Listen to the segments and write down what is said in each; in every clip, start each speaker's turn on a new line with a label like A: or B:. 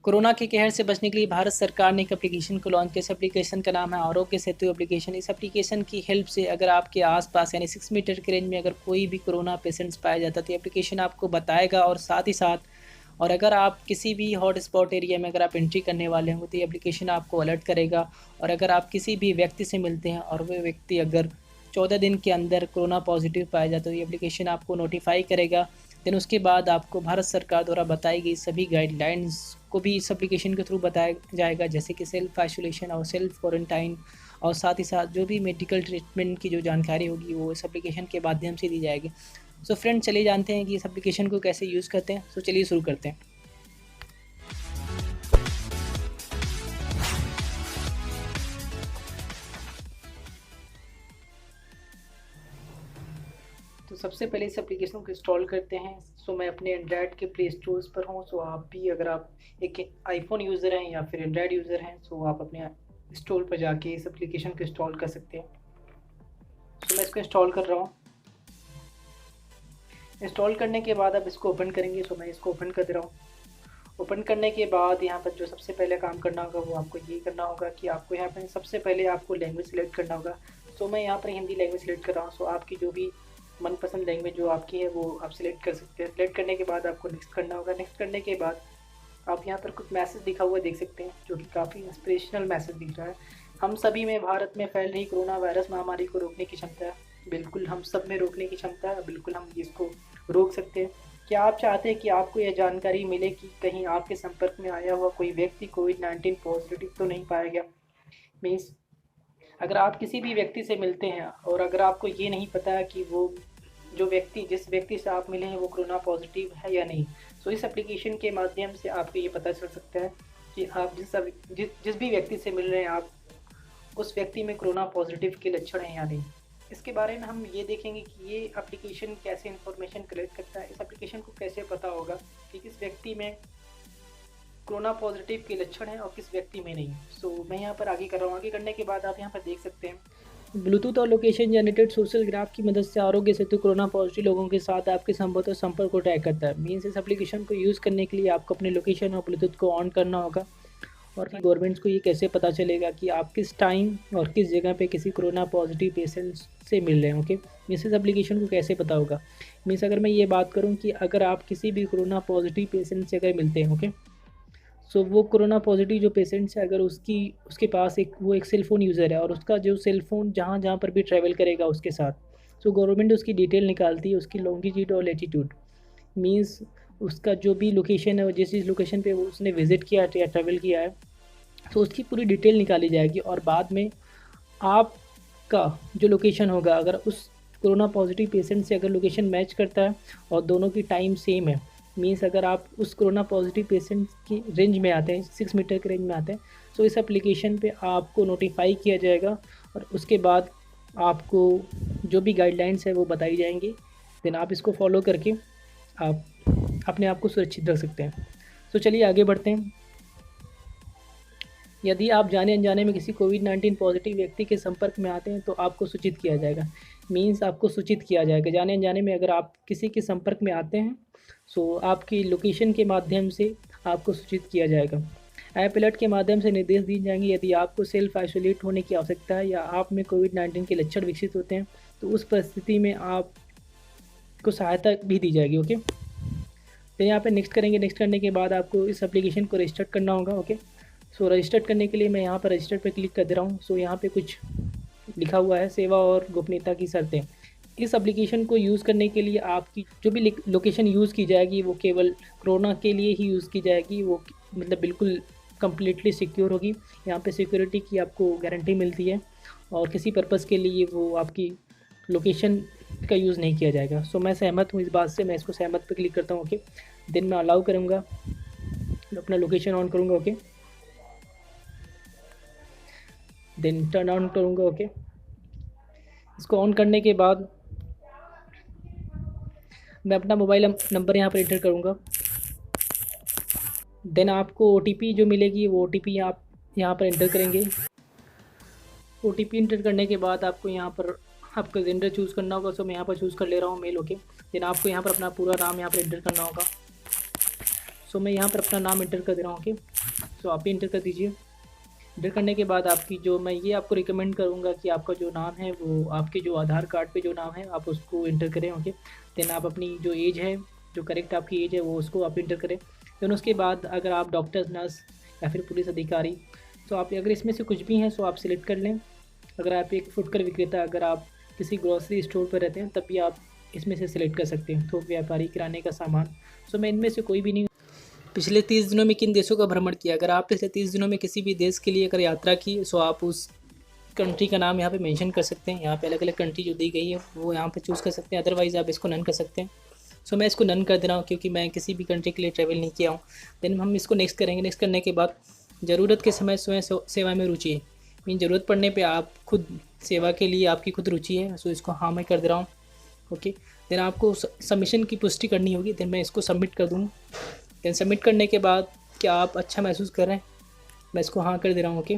A: Corona के कहर से बचने के लिए भारत सरकार ने एक एप्लीकेशन को लॉन्च किया। इस एप्लीकेशन का नाम है आरोग्य सेतु एप्लीकेशन। इस एप्लीकेशन की हेल्प से अगर आपके आसपास यानी 6 मीटर के रेंज में अगर कोई भी कोरोना पेशेंट्स पाया जाता है तो एप्लीकेशन आपको बताएगा, और साथ ही साथ और अगर आप किसी भी हॉट स्पॉट एरिया में अगर आप एंट्री करने वाले होंगे तो ये एप्लीकेशन आपको अलर्ट करेगा। और अगर आप किसी भी व्यक्ति से मिलते हैं और वो व्यक्ति अगर 14 दिन के अंदर कोरोना पॉजिटिव पाया जाता है तो ये एप्लीकेशन आपको नोटिफाई करेगा। देन उसके बाद आपको भारत सरकार द्वारा बताई गई सभी गाइडलाइंस को भी इस एप्लीकेशन के थ्रू बताया जाएगा, जैसे कि सेल्फ आइसोलेशन और सेल्फ क्वारंटाइन, और साथ ही साथ जो भी मेडिकल ट्रीटमेंट की जो जानकारी होगी वो इस एप्लीकेशन के माध्यम से दी जाएगी। सो फ्रेंड, चलिए जानते हैं कि इस एप्लीकेशन को कैसे यूज़ करते हैं। सो चलिए शुरू करते हैं। तो सबसे पहले इस एप्लीकेशन को इंस्टॉल करते हैं। सो मैं अपने एंड्रॉयड के प्ले स्टोर्स पर हूँ। सो आप भी अगर आप एक आईफोन यूज़र हैं या फिर एंड्रॉयड यूज़र हैं सो आप अपने स्टोर पर जाके इस एप्लीकेशन को इंस्टॉल कर सकते हैं। सो मैं इसको इंस्टॉल कर रहा हूँ। इंस्टॉल करने के बाद आप इसको ओपन करेंगे। सो मैं इसको ओपन कर दे रहा हूँ। ओपन करने के बाद यहाँ पर जो सबसे पहले काम करना होगा वो आपको ये करना होगा कि आपको यहाँ पर सबसे पहले आपको लैंग्वेज सेलेक्ट करना होगा। सो मैं यहाँ पर हिंदी लैंग्वेज सेलेक्ट कर रहा हूँ। सो आपकी जो भी मनपसंद लैंग्वेज जो आपकी है वो आप सिलेक्ट कर सकते हैं। सिलेक्ट करने के बाद आपको नेक्स्ट करना होगा। नेक्स्ट करने के बाद आप यहाँ पर कुछ मैसेज दिखा हुआ देख सकते हैं जो कि काफ़ी इंस्पिरेशनल मैसेज दिख रहा है। हम सभी में भारत में फैल रही कोरोना वायरस महामारी को रोकने की क्षमता है। बिल्कुल हम सब में रोकने की क्षमता है, बिल्कुल हम इसको रोक सकते हैं। क्या आप चाहते हैं कि आपको यह जानकारी मिले कि कहीं आपके संपर्क में आया हुआ कोई व्यक्ति कोविड-19 पॉजिटिव तो नहीं पाया गया? मीन्स अगर आप किसी भी व्यक्ति से मिलते हैं और अगर आपको ये नहीं पता है कि वो जिस व्यक्ति से आप मिले हैं वो कोरोना पॉजिटिव है या नहीं, सो इस एप्लीकेशन के माध्यम से आपको ये पता चल सकता है कि आप जिस भी व्यक्ति से मिल रहे हैं आप उस व्यक्ति में कोरोना पॉजिटिव के लक्षण हैं या नहीं। इसके बारे में हम ये देखेंगे कि ये एप्लीकेशन कैसे इन्फॉर्मेशन कलेक्ट करता है। इस एप्लीकेशन को कैसे पता होगा कि किस व्यक्ति में कोरोना पॉजिटिव के लक्षण हैं और किस व्यक्ति में नहीं। सो मैं यहाँ पर आगे कर रहा हूँ। आगे करने के बाद आप यहाँ पर देख सकते हैं ब्लूटूथ और लोकेशन जनरेटेड सोशल ग्राफ की मदद से आरोग्य सेतु कोरोना पॉजिटिव लोगों के साथ आपके संपर्क को ट्रैक करता है। मीन्स इस एप्लीकेशन को यूज़ करने के लिए आपको अपने लोकेशन और ब्लूटूथ को ऑन करना होगा। और गवर्नमेंट्स को ये कैसे पता चलेगा कि आप किस टाइम और किस जगह पे किसी कोरोना पॉजिटिव पेशेंट से मिल रहे हैं। ओके, मीन्स इस एप्लीकेशन को कैसे पता होगा। मीन्स अगर मैं ये बात करूँ कि अगर आप किसी भी कोरोना पॉजिटिव पेशेंट से अगर मिलते हैं, ओके, सो वो कोरोना पॉजिटिव जो पेशेंट्स है अगर उसके पास एक सेल फ़ोन यूज़र है और उसका जो सेल फ़ोन जहाँ जहाँ पर भी ट्रैवल करेगा उसके साथ, सो गवर्नमेंट उसकी डिटेल निकालती है, उसकी लॉन्गिट्यूड और लैटिट्यूड। मीन्स उसका जो भी लोकेशन है, जिस लोकेशन पे वो उसने विज़िट किया या ट्रैवल किया है, तो उसकी पूरी डिटेल निकाली जाएगी। और बाद में आपका जो लोकेशन होगा अगर उस कोरोना पॉजिटिव पेशेंट से अगर लोकेशन मैच करता है और दोनों की टाइम सेम है, मीन्स अगर आप उस कोरोना पॉजिटिव पेशेंट की रेंज में आते हैं, 6 मीटर के रेंज में आते हैं, तो इस एप्लीकेशन पे आपको नोटिफाई किया जाएगा और उसके बाद आपको जो भी गाइडलाइंस है वो बताई जाएंगी। देन आप इसको फॉलो करके आप अपने आप को सुरक्षित रख सकते हैं। तो चलिए आगे बढ़ते हैं। यदि आप जाने अनजाने में किसी कोविड-19 पॉजिटिव व्यक्ति के संपर्क में आते हैं तो आपको सूचित किया जाएगा। मीन्स आपको सूचित किया जाएगा जाने अनजाने में अगर आप किसी के संपर्क में आते हैं, सो आपकी लोकेशन के माध्यम से आपको सूचित किया जाएगा। ऐप अलर्ट के माध्यम से निर्देश दिए जाएंगे। यदि आपको सेल्फ आइसोलेट होने की आवश्यकता है या आप में कोविड-19 के लक्षण विकसित होते हैं तो उस परिस्थिति में आपको सहायता भी दी जाएगी। ओके, तो यहाँ पे नेक्स्ट करेंगे। नेक्स्ट करने के बाद आपको इस एप्लीकेशन को रजिस्टर करना होगा। ओके, सो रजिस्टर करने के लिए मैं यहाँ पर रजिस्टर पर क्लिक कर दे रहा हूँ। सो यहाँ पे कुछ लिखा हुआ है, सेवा और गोपनीयता की शर्तें। इस एप्लीकेशन को यूज़ करने के लिए आपकी जो भी लोकेशन यूज़ की जाएगी वो केवल कोरोना के लिए ही यूज़ की जाएगी। वो मतलब बिल्कुल कम्प्लीटली सिक्योर होगी। यहाँ पे सिक्योरिटी की आपको गारंटी मिलती है और किसी पर्पज़ के लिए वो आपकी लोकेशन का यूज़ नहीं किया जाएगा। सो मैं सहमत हूँ इस बात से। मैं इसको सहमत पे क्लिक करता हूँ। ओके, देन मैं अलाउ करूँगा, अपना लोकेशन ऑन करूँगा। ओके, देन टर्न ऑन करूँगा। ओके, इसको ऑन करने के बाद मैं अपना मोबाइल नंबर यहाँ पर एंटर करूँगा। देन आपको OTP जो मिलेगी वो OTP आप यहाँ पर एंटर करेंगे। OTP एंटर करने के बाद आपको यहाँ पर आपका जेंडर चूज़ करना होगा। सो मैं यहाँ पर चूज़ कर ले रहा हूँ मेल। ओके, देन आपको यहाँ पर अपना पूरा नाम यहाँ पर एंटर करना होगा। सो मैं यहाँ पर अपना नाम इंटर कर दे रहा हूँ। ओके, सो आप भी इंटर कर दीजिए। इंटर करने के बाद आपकी जो मैं ये आपको रिकमेंड करूँगा कि आपका जो नाम है वो आपके जो आधार कार्ड पे जो नाम है आप उसको इंटर करें। ओके, देन आप अपनी जो एज है, जो करेक्ट आपकी एज है वो उसको आप इंटर करें। देन उसके बाद अगर आप डॉक्टर, नर्स या फिर पुलिस अधिकारी, तो आप अगर इसमें से कुछ भी हैं सो आप सिलेक्ट कर लें। अगर आप एक फुटकर विक्रेता, अगर आप किसी ग्रॉसरी स्टोर पर रहते हैं तब भी आप इसमें से सिलेक्ट कर सकते हैं। थोक व्यापारी, किराने का सामान, सो मैं इनमें से कोई भी नहीं। पिछले 30 दिनों में किन देशों का भ्रमण किया? अगर आप पिछले 30 दिनों में किसी भी देश के लिए अगर यात्रा की सो आप उस कंट्री का नाम यहाँ पे मेंशन कर सकते हैं। यहाँ पे अलग अलग कंट्री जो दी गई है वो यहाँ पे चूज़ कर सकते हैं, अदरवाइज़ आप इसको नन कर सकते हैं। सो मैं इसको नन कर दे रहा हूँ क्योंकि मैं किसी भी कंट्री के लिए ट्रैवल नहीं किया हूँ। देन हम इसको नेक्स्ट करेंगे। नेक्स्ट करने के बाद ज़रूरत के समय स्वयं सेवा में रुचि है, मीन ज़रूरत पड़ने पर आप खुद सेवा के लिए आपकी खुद रुचि है, सो इसको हाँ मैं कर दे रहा हूँ। ओके, देन आपको सबमिशन की पुष्टि करनी होगी। देन मैं इसको सबमिट कर दूँगा। देन सबमिट करने के बाद क्या आप अच्छा महसूस कर रहे हैं? मैं इसको हाँ कर दे रहा हूँ। ओके,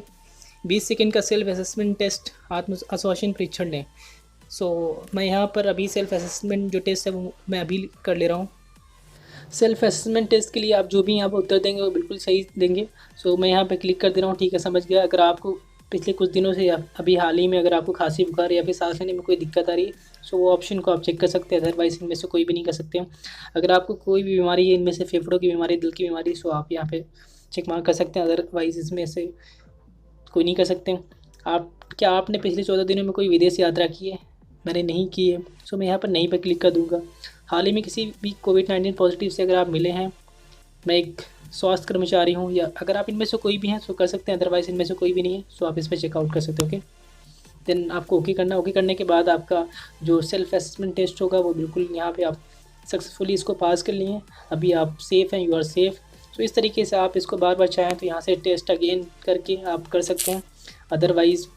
A: 20 सेकंड का सेल्फ असेसमेंट टेस्ट, आत्म आश्वासन परीक्षण लें। सो मैं यहाँ पर अभी सेल्फ असेसमेंट जो टेस्ट है वो मैं अभी कर ले रहा हूँ। सेल्फ असेसमेंट टेस्ट के लिए आप जो भी यहाँ पर उत्तर देंगे वो बिल्कुल सही देंगे। सो मैं यहाँ पर क्लिक कर दे रहा हूँ। ठीक है, समझ गया। अगर आपको पिछले कुछ दिनों से या अभी हाल ही में अगर आपको खांसी, बुखार या फिर सांस लेने में कोई दिक्कत आ रही है सो वो ऑप्शन को आप चेक कर सकते हैं, अदरवाइज इनमें से कोई भी नहीं कर सकते हैं। अगर आपको कोई भी बीमारी है, इनमें से फेफड़ों की बीमारी, दिल की बीमारी, सो आप यहाँ पे चेक मार्क कर सकते हैं, अदरवाइज इसमें से कोई नहीं कर सकते हैं। क्या आपने पिछले 14 दिनों में कोई विदेश यात्रा की है? मैंने नहीं की है, सो मैं यहाँ पर नहीं पर क्लिक कर दूँगा। हाल ही में किसी भी कोविड-19 पॉजिटिव से अगर आप मिले हैं, मैं एक स्वास्थ्य कर्मचारी हूँ, या अगर आप इनमें से कोई भी हैं सो कर सकते हैं, अदरवाइज इनमें से कोई भी नहीं है सो आप इस पर चेकआउट कर सकते हो। ओके, देन आपको ओके करना। ओके करने के बाद आपका जो सेल्फ असेसमेंट टेस्ट होगा वो बिल्कुल यहाँ पे आप सक्सेसफुली इसको पास कर लिए हैं। अभी आप सेफ़ हैं, यू आर सेफ़। तो इस तरीके से आप इसको बार बार चाहें तो यहाँ से टेस्ट अगेन करके आप कर सकते हैं, अदरवाइज़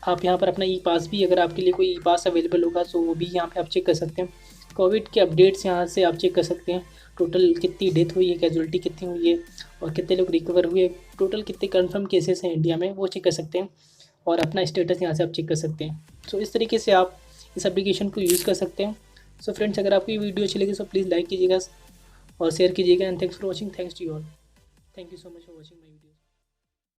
A: आप यहाँ पर अपना ई पास भी, अगर आपके लिए कोई ई पास अवेलेबल होगा तो वो भी यहाँ पे आप चेक कर सकते हैं। कोविड के अपडेट्स यहाँ से आप चेक कर सकते हैं। टोटल कितनी डेथ हुई है, कैजुअलिटी कितनी हुई है और कितने लोग रिकवर हुए, टोटल कितने कंफर्म केसेस हैं इंडिया में वो चेक कर सकते हैं, और अपना स्टेटस यहाँ से आप चेक कर सकते हैं। सो इस तरीके से आप इस एप्लीकेशन को यूज़ कर सकते हैं। सो फ्रेंड्स, अगर आपको ये वीडियो अच्छी लगी तो प्लीज़ लाइक कीजिएगा और शेयर कीजिएगा। And thanks for watching. Thanks to you all. Thank you so much for watching my video.